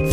What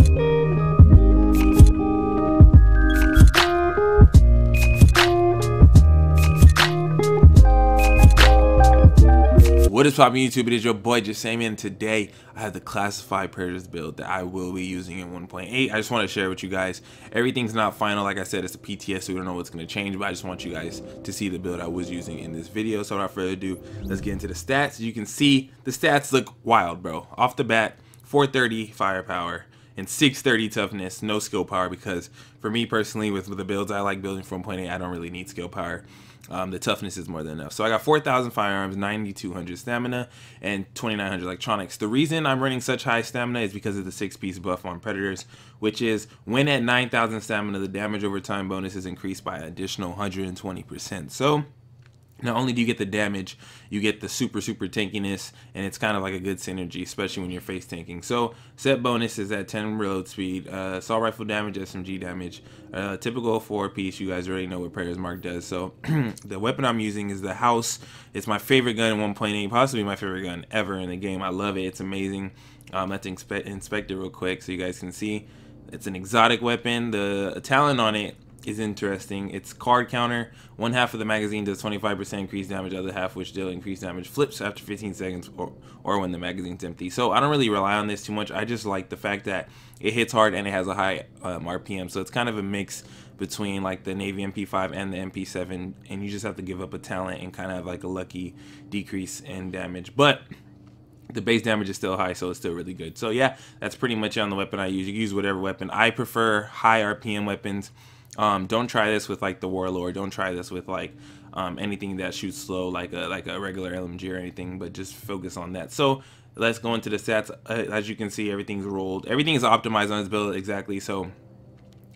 is poppin' YouTube? It is your boy Jesimein. Today I have the classified predators build that I will be using in 1.8. I just want to share with you guys. Everything's not final. Like I said, it's a PTS, so we don't know what's going to change, but I just want you guys to see the build I was using in this video. So without further ado, let's get into the stats. As you can see, the stats look wild, bro. Off the bat, 430 firepower and 630 toughness, no skill power, because for me personally, with the builds I like building for 1.8, I don't really need skill power. The toughness is more than enough. So I got 4,000 firearms, 9,200 stamina, and 2,900 electronics. The reason I'm running such high stamina is because of the 6-piece buff on predators, which is when at 9,000 stamina, the damage over time bonus is increased by an additional 120%. So not only do you get the damage, you get the super tankiness, and it's kind of like a good synergy, especially when you're face tanking. So set bonus is at 10 reload speed, assault rifle damage, SMG damage, typical 4-piece. You guys already know what Predator's Mark does. So the weapon I'm using is the House. It's my favorite gun in 1.8, possibly my favorite gun ever in the game. I love it. It's amazing. Let's inspect it real quick so you guys can see. It's an exotic weapon. The talent on it is interesting. It's card counter. One half of the magazine does 25% increased damage, other half, which still increased damage, flips after 15 seconds or when the magazine's empty. So I don't really rely on this too much. I just like the fact that it hits hard and it has a high RPM. So it's kind of a mix between like the Navy MP5 and the MP7, and you just have to give up a talent and kind of have like a lucky decrease in damage. But the base damage is still high, so it's still really good. So yeah, that's pretty much on the weapon I use. You can use whatever weapon. I prefer high RPM weapons. Don't try this with like the Warlord. Don't try this with like anything that shoots slow, like a regular LMG or anything, but just focus on that. So let's go into the stats. As you can see, everything's rolled. Everything is optimized on this build exactly. So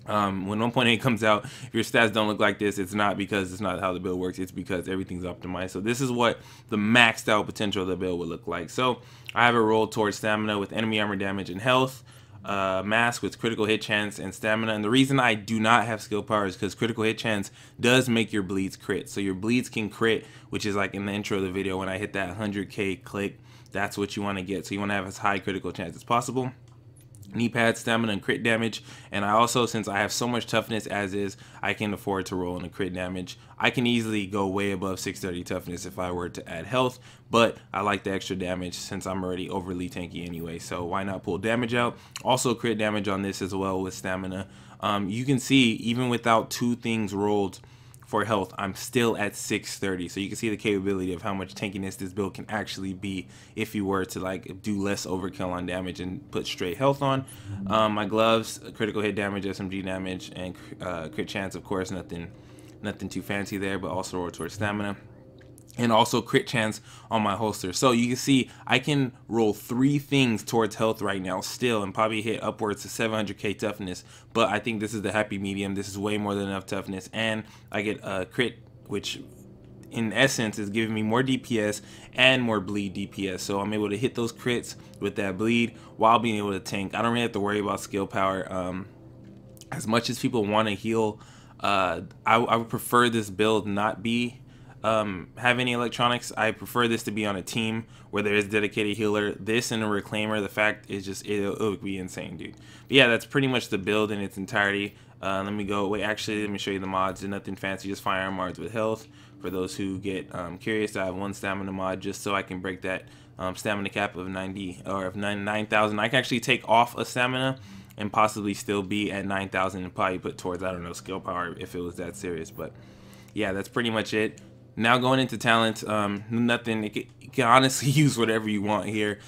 when 1.8 comes out, if your stats don't look like this, it's not because it's not how the build works. It's because everything's optimized. So this is what the maxed out potential of the build would look like. So I have it rolled towards stamina with enemy armor damage and health. Mask with critical hit chance and stamina. And the reason I do not have skill power is because critical hit chance does make your bleeds crit. So your bleeds can crit, which is like in the intro of the video when I hit that 100k click. That's what you want to get. So you want to have as high critical chance as possible. Knee pad, stamina, and crit damage. And I also, since I have so much toughness as is, I can afford to roll in the crit damage. I can easily go way above 630 toughness if I were to add health, but I like the extra damage since I'm already overly tanky anyway, so why not pull damage out? Also crit damage on this as well with stamina. You can see even without two things rolled for health, I'm still at 630, so you can see the capability of how much tankiness this build can actually be if you were to like do less overkill on damage and put straight health on. My gloves, critical hit damage, SMG damage, and crit chance, of course, nothing too fancy there, but also roll towards stamina. And also crit chance on my holster. So you can see I can roll 3 things towards health right now still and probably hit upwards to 700k toughness, but I think this is the happy medium. This is way more than enough toughness, and I get a crit, which in essence is giving me more DPS and more bleed DPS. So I'm able to hit those crits with that bleed while being able to tank. I don't really have to worry about skill power. As much as people want to heal, I would prefer this build not be have any electronics. I prefer this to be on a team where there is a dedicated healer. This and a reclaimer, the fact is just it would be insane, dude. But yeah, that's pretty much the build in its entirety. Let me go. Wait, actually, let me show you the mods. They're nothing fancy, just firearm mods with health. For those who get curious, I have one stamina mod just so I can break that stamina cap of 90 or of 9,000. I can actually take off a stamina and possibly still be at 9,000 and probably put towards, I don't know, skill power if it was that serious. But yeah, that's pretty much it. Now going into talent, nothing. You can honestly use whatever you want here.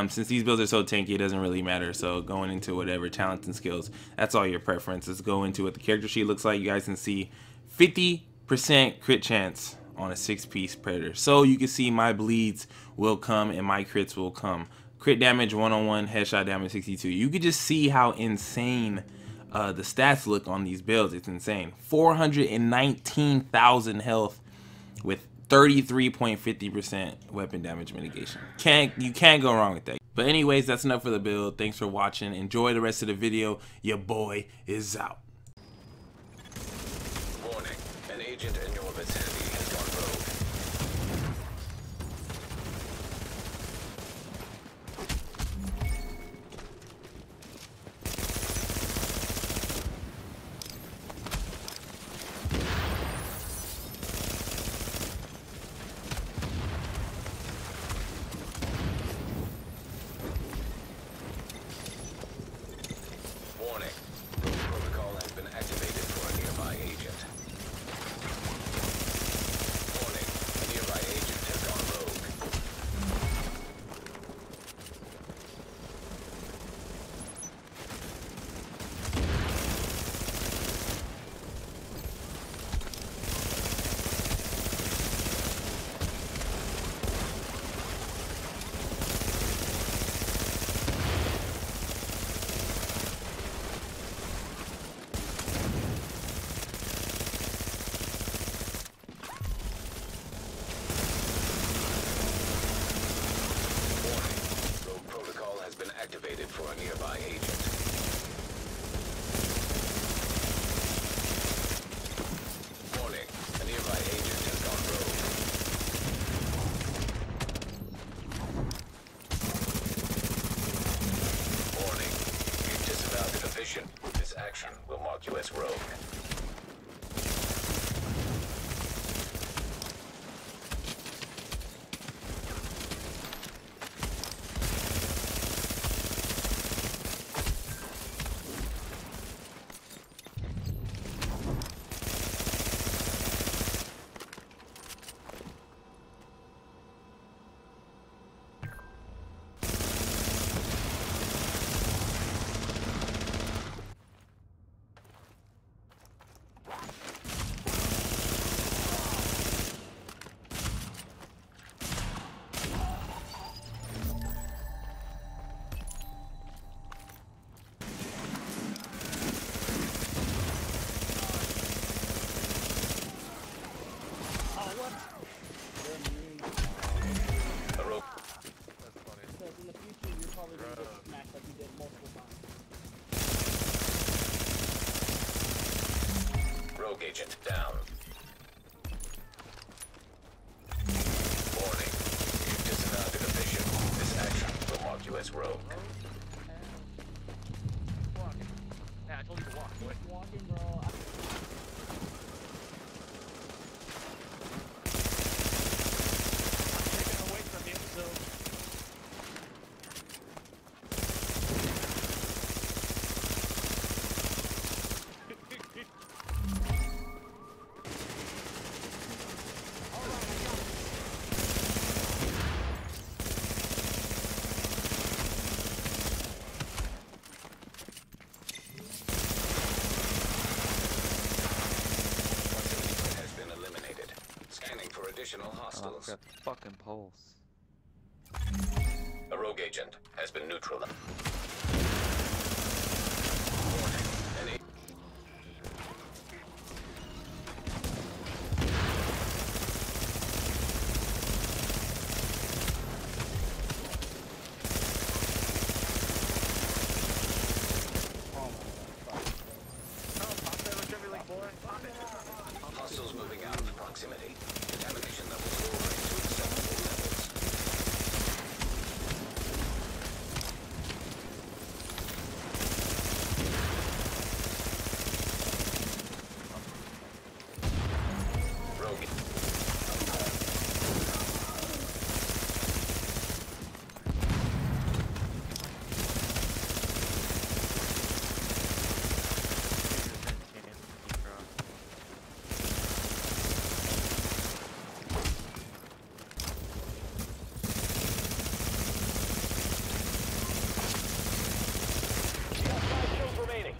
Since these builds are so tanky, it doesn't really matter. So going into whatever talents and skills, that's all your preference. Let's go into what the character sheet looks like. You guys can see 50% crit chance on a 6-piece predator. So you can see my bleeds will come and my crits will come. Crit damage 101, headshot damage 62. You could just see how insane the stats look on these builds. It's insane. 419,000 health with 33.50% weapon damage mitigation. You can't go wrong with that. But anyways, that's enough for the build. Thanks for watching. Enjoy the rest of the video. Your boy is out. Warning, an agent in your vicinity has gone rogue. activated for a nearby agent. Warning, a nearby agent has gone rogue. Warning, you've disavowed an official. This action will mark you as rogue. Rogue agent down. Warning, you've disavowed an official. This action will mark you as rogue. Walking. Yeah, I told you to walk. Boy. Walking, bro. I'm taking away from you, so. Additional hostiles. Oh, I've got fucking pulse. A rogue agent has been neutralized. Warning, hostiles moving out of proximity. Contamination levels will rise to acceptable levels. Rogue. Remaining.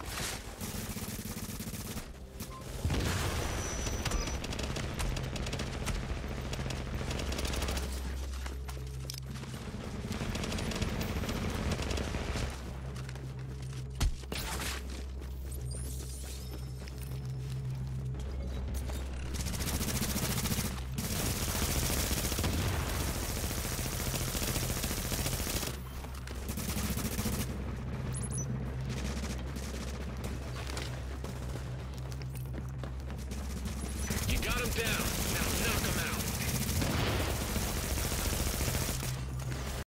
You got him down.